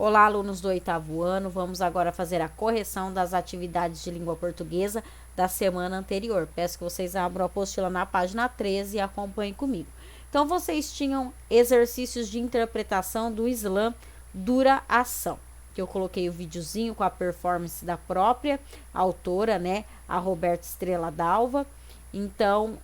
Olá, alunos do 8º ano, vamos agora fazer a correção das atividades de língua portuguesa da semana anterior. Peço que vocês abram a apostila na página 13 e acompanhem comigo. Então, vocês tinham exercícios de interpretação do slam dura-ação, que eu coloquei o videozinho com a performance da própria autora, né, a Roberta Estrela Dalva. Então,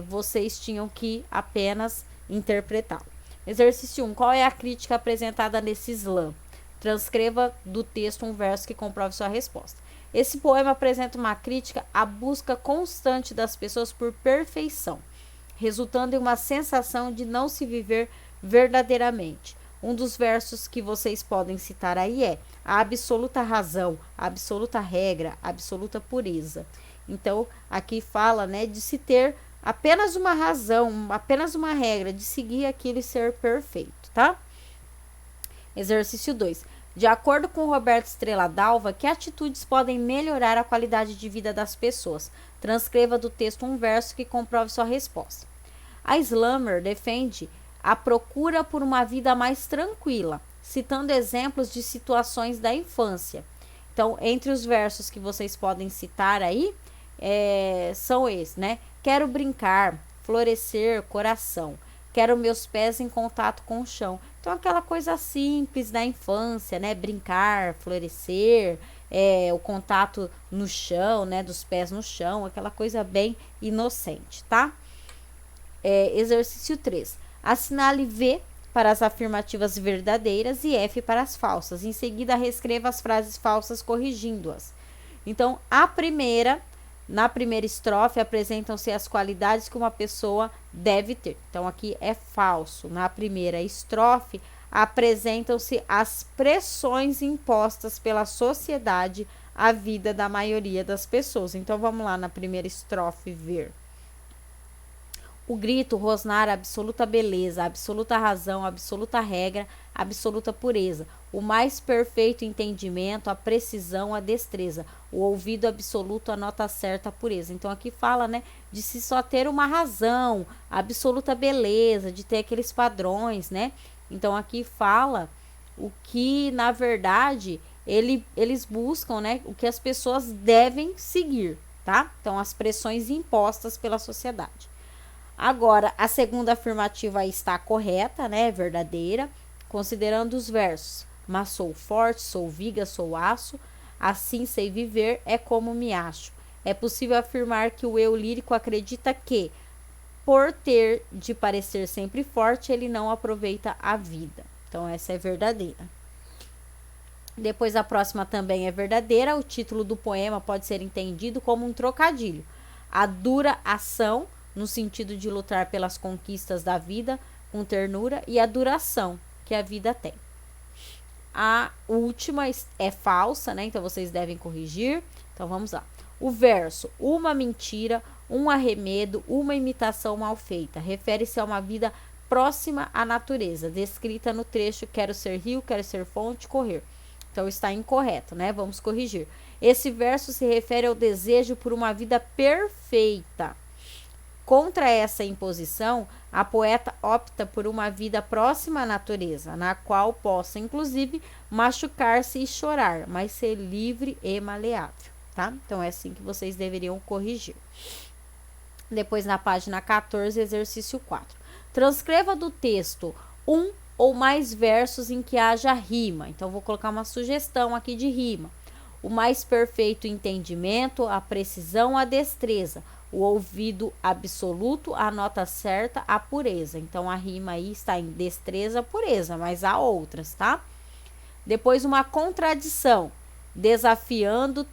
vocês tinham que apenas interpretá-lo. Exercício 1. Qual é a crítica apresentada nesse slam? Transcreva do texto um verso que comprove sua resposta. Esse poema apresenta uma crítica à busca constante das pessoas por perfeição, resultando em uma sensação de não se viver verdadeiramente. Um dos versos que vocês podem citar aí é a absoluta razão, a absoluta regra, a absoluta pureza. Então, aqui fala, né, de se ter apenas uma razão, apenas uma regra, de seguir aquilo e ser perfeito, tá? Exercício 2. De acordo com Roberto Estrela Dalva, que atitudes podem melhorar a qualidade de vida das pessoas? Transcreva do texto um verso que comprove sua resposta. A Slammer defende a procura por uma vida mais tranquila, citando exemplos de situações da infância. Então, entre os versos que vocês podem citar aí, são esses, né? Quero brincar, florescer, coração. Quero meus pés em contato com o chão. Então, aquela coisa simples da infância, né? Brincar, florescer, o contato no chão, né? Dos pés no chão, aquela coisa bem inocente, tá? Exercício 3. Assinale V para as afirmativas verdadeiras e F para as falsas. Em seguida, reescreva as frases falsas corrigindo-as. Então, na primeira estrofe, apresentam-se as qualidades que uma pessoa deve ter. Então, aqui é falso. Na primeira estrofe, apresentam-se as pressões impostas pela sociedade à vida da maioria das pessoas. Então, vamos lá na primeira estrofe ver. O grito, rosnar, absoluta beleza, absoluta razão, absoluta regra, absoluta pureza, o mais perfeito entendimento, a precisão, a destreza, o ouvido absoluto, a nota certa, a pureza. Então, aqui fala, né, de se só ter uma razão, absoluta beleza, de ter aqueles padrões, né? Então, aqui fala o que, na verdade, eles buscam, né, o que as pessoas devem seguir, tá? Então, as pressões impostas pela sociedade. Agora, a segunda afirmativa está correta, né? Verdadeira, considerando os versos. Mas sou forte, sou viga, sou aço, assim sei viver, é como me acho. É possível afirmar que o eu lírico acredita que, por ter de parecer sempre forte, ele não aproveita a vida. Então, essa é verdadeira. Depois, a próxima também é verdadeira. O título do poema pode ser entendido como um trocadilho. A dura ação, no sentido de lutar pelas conquistas da vida com ternura, e a duração que a vida tem. A última é falsa, né? Então, vocês devem corrigir. Então, vamos lá. O verso, uma mentira, um arremedo, uma imitação mal feita, refere-se a uma vida próxima à natureza, descrita no trecho quero ser rio, quero ser fonte, correr. Então, está incorreto, né? Vamos corrigir. Esse verso se refere ao desejo por uma vida perfeita. Contra essa imposição, a poeta opta por uma vida próxima à natureza, na qual possa, inclusive, machucar-se e chorar, mas ser livre e maleável, tá? Então, é assim que vocês deveriam corrigir. Depois, na página 14, exercício 4. Transcreva do texto um ou mais versos em que haja rima. Então, vou colocar uma sugestão aqui de rima. O mais perfeito entendimento, a precisão, a destreza, o ouvido absoluto, a nota certa, a pureza. Então, a rima aí está em destreza, pureza, mas há outras, tá? Depois, uma contradição, desfiando o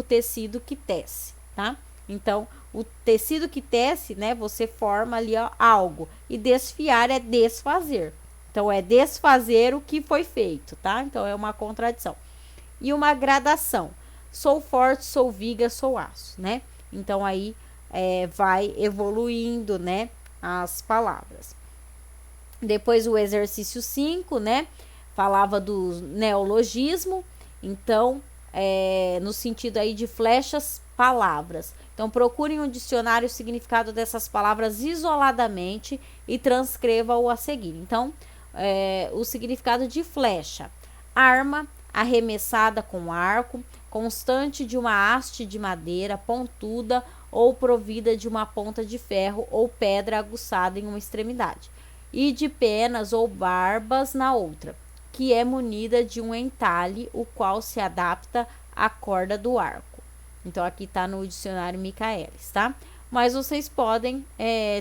tecido que tece, tá? Então, o tecido que tece, né, você forma ali algo, e desfiar é desfazer. Então, é desfazer o que foi feito, tá? Então, é uma contradição. E uma gradação. Sou forte, sou viga, sou aço, né? Então, aí vai evoluindo, né, as palavras. Depois, o exercício 5, né? Falava do neologismo. Então, no sentido aí de flechas, palavras. Então, procurem um dicionário o significado dessas palavras isoladamente e transcreva-o a seguir. Então, o significado de flecha: arma arremessada com arco, constante de uma haste de madeira pontuda ou provida de uma ponta de ferro ou pedra aguçada em uma extremidade, e de penas ou barbas na outra, que é munida de um entalhe, o qual se adapta à corda do arco. Então, aqui está no dicionário Michaelis, tá? Mas vocês podem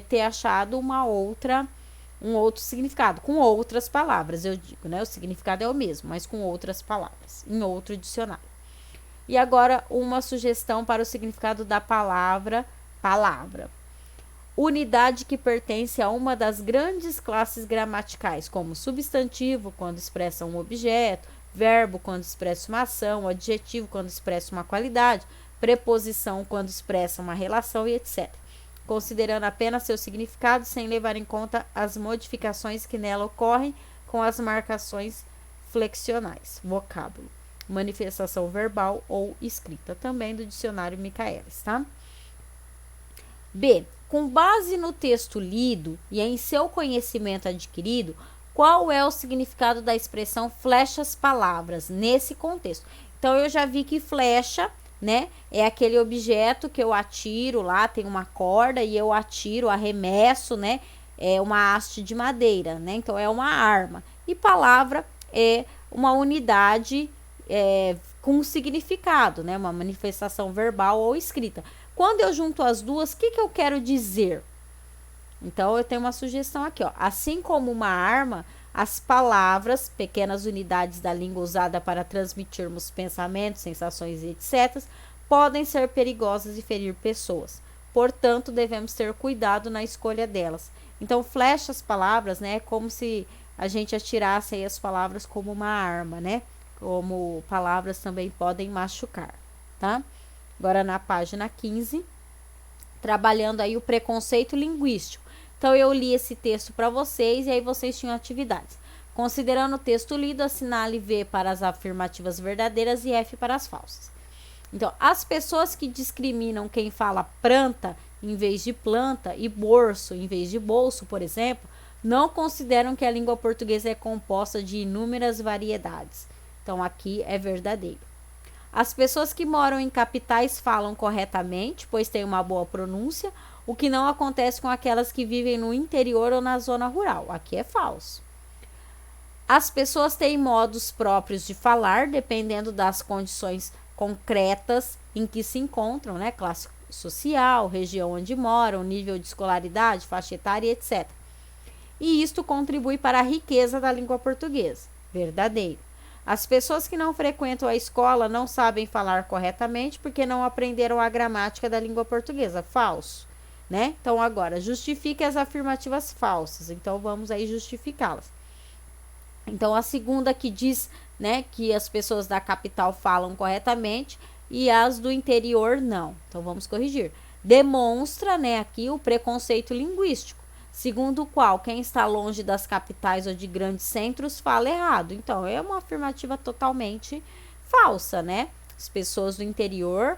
ter achado um outro significado, com outras palavras, eu digo, né? O significado é o mesmo, mas com outras palavras, em outro dicionário. E agora, uma sugestão para o significado da palavra. Unidade que pertence a uma das grandes classes gramaticais, como substantivo, quando expressa um objeto, verbo, quando expressa uma ação, adjetivo, quando expressa uma qualidade, preposição, quando expressa uma relação e etc., considerando apenas seu significado sem levar em conta as modificações que nela ocorrem com as marcações flexionais. Vocábulo: manifestação verbal ou escrita, também do dicionário Michaelis, tá? B. Com base no texto lido e em seu conhecimento adquirido, qual é o significado da expressão flechas palavras nesse contexto? Então, eu já vi que flecha, né, é aquele objeto que eu atiro lá, tem uma corda e eu atiro, arremesso, né, é uma haste de madeira, né, então é uma arma. E palavra é uma unidade com significado, né, uma manifestação verbal ou escrita. Quando eu junto as duas, o que eu quero dizer? Então, eu tenho uma sugestão aqui, ó. Assim como uma arma, as palavras, pequenas unidades da língua usada para transmitirmos pensamentos, sensações e etc., podem ser perigosas e ferir pessoas. Portanto, devemos ter cuidado na escolha delas. Então, flechas palavras, né? É como se a gente atirasse aí as palavras como uma arma, né? Como palavras também podem machucar, tá? Agora, na página 15, trabalhando aí o preconceito linguístico. Então, eu li esse texto para vocês e aí vocês tinham atividades. Considerando o texto lido, assinale V para as afirmativas verdadeiras e F para as falsas. Então, as pessoas que discriminam quem fala planta em vez de planta e bolso em vez de bolso, por exemplo, não consideram que a língua portuguesa é composta de inúmeras variedades. Então, aqui é verdadeiro. As pessoas que moram em capitais falam corretamente, pois têm uma boa pronúncia, o que não acontece com aquelas que vivem no interior ou na zona rural. Aqui é falso. As pessoas têm modos próprios de falar, dependendo das condições concretas em que se encontram, né? Classe social, região onde moram, nível de escolaridade, faixa etária, etc. E isto contribui para a riqueza da língua portuguesa. Verdadeiro. As pessoas que não frequentam a escola não sabem falar corretamente porque não aprenderam a gramática da língua portuguesa. Falso, né? Então, agora, justifique as afirmativas falsas. Então, vamos aí justificá-las. Então, a segunda que diz, né, que as pessoas da capital falam corretamente e as do interior não. Então, vamos corrigir. Demonstra, né, aqui o preconceito linguístico, segundo o qual quem está longe das capitais ou de grandes centros fala errado. Então, é uma afirmativa totalmente falsa, né? As pessoas do interior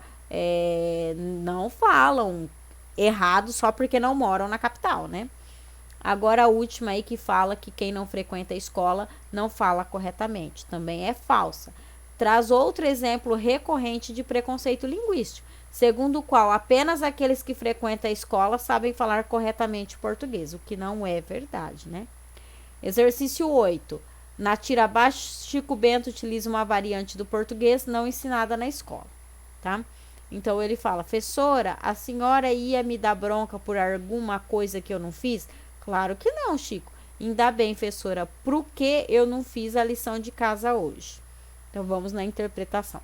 não falam errado só porque não moram na capital, né? Agora, a última aí que fala que quem não frequenta a escola não fala corretamente. Também é falsa. Traz outro exemplo recorrente de preconceito linguístico, segundo o qual apenas aqueles que frequentam a escola sabem falar corretamente português, o que não é verdade, né? Exercício 8. Na tira abaixo, Chico Bento utiliza uma variante do português não ensinada na escola, tá? Então, ele fala: professora, a senhora ia me dar bronca por alguma coisa que eu não fiz? Claro que não, Chico. Ainda bem, professora, por que eu não fiz a lição de casa hoje? Então, vamos na interpretação.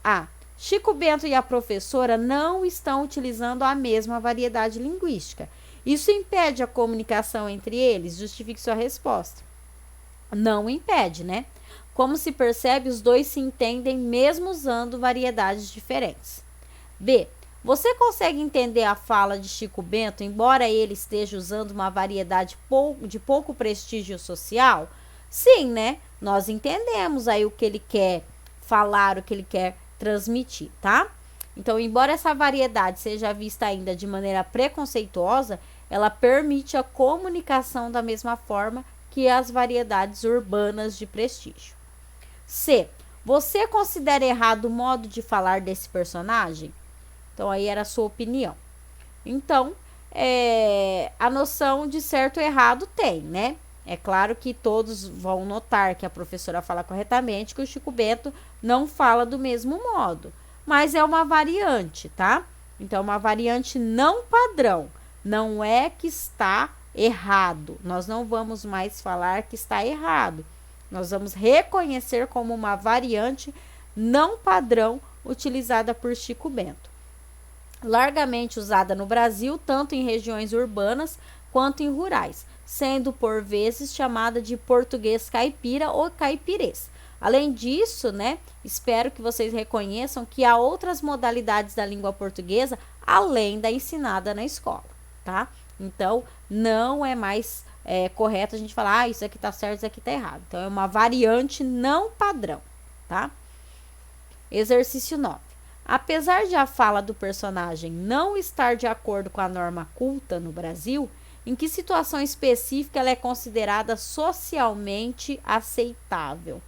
A. Chico Bento e a professora não estão utilizando a mesma variedade linguística. Isso impede a comunicação entre eles? Justifique sua resposta. Não impede, né? Como se percebe, os dois se entendem mesmo usando variedades diferentes. B. Você consegue entender a fala de Chico Bento, embora ele esteja usando uma variedade de pouco prestígio social? Sim, né? Nós entendemos aí o que ele quer falar, o que ele quer transmitir, tá? Então, embora essa variedade seja vista ainda de maneira preconceituosa, ela permite a comunicação da mesma forma que as variedades urbanas de prestígio. C. Você considera errado o modo de falar desse personagem? Então, aí era a sua opinião. Então, a noção de certo e errado tem, né? É claro que todos vão notar que a professora fala corretamente, que o Chico Bento não fala do mesmo modo. Mas é uma variante, tá? Então, uma variante não padrão. Não é que está errado. Nós não vamos mais falar que está errado. Nós vamos reconhecer como uma variante não padrão utilizada por Chico Bento. Largamente usada no Brasil, tanto em regiões urbanas quanto em rurais, sendo por vezes chamada de português caipira ou caipirês. Além disso, né, espero que vocês reconheçam que há outras modalidades da língua portuguesa além da ensinada na escola, tá? Então, não é mais correto a gente falar, isso aqui tá certo, isso aqui tá errado. Então, é uma variante não padrão, tá? Exercício 9. Apesar de a fala do personagem não estar de acordo com a norma culta no Brasil, em que situação específica ela é considerada socialmente aceitável?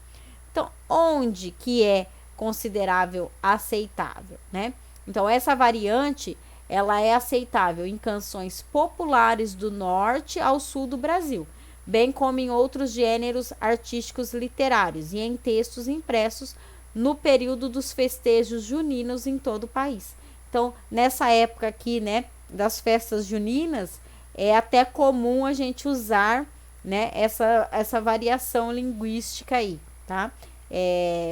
Então, onde que é considerável aceitável, né? Então, essa variante, ela é aceitável em canções populares do norte ao sul do Brasil, bem como em outros gêneros artísticos literários e em textos impressos no período dos festejos juninos em todo o país. Então, nessa época aqui, né, das festas juninas, é até comum a gente usar, né, essa variação linguística aí, tá?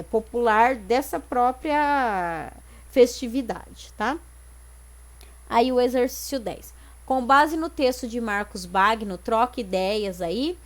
Popular dessa própria festividade, tá? Aí o exercício 10. Com base no texto de Marcos Bagno, troca ideias aí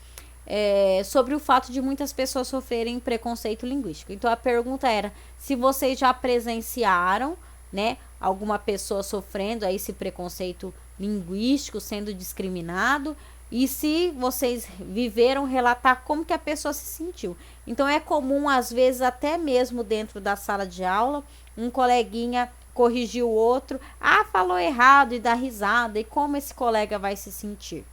sobre o fato de muitas pessoas sofrerem preconceito linguístico. Então, a pergunta era se vocês já presenciaram, né, alguma pessoa sofrendo aí esse preconceito linguístico, sendo discriminado, e se vocês viveram, relatar como que a pessoa se sentiu. Então, é comum, às vezes, até mesmo dentro da sala de aula, um coleguinha corrigir o outro, falou errado, e dá risada, e como esse colega vai se sentir,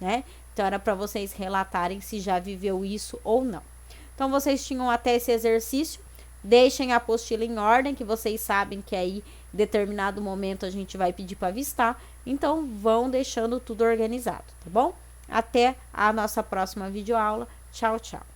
né? Então, era para vocês relatarem se já viveu isso ou não. Então, vocês tinham até esse exercício. Deixem a apostila em ordem, que vocês sabem que aí, em determinado momento, a gente vai pedir para avistar. Então, vão deixando tudo organizado, tá bom? Até a nossa próxima videoaula. Tchau, tchau.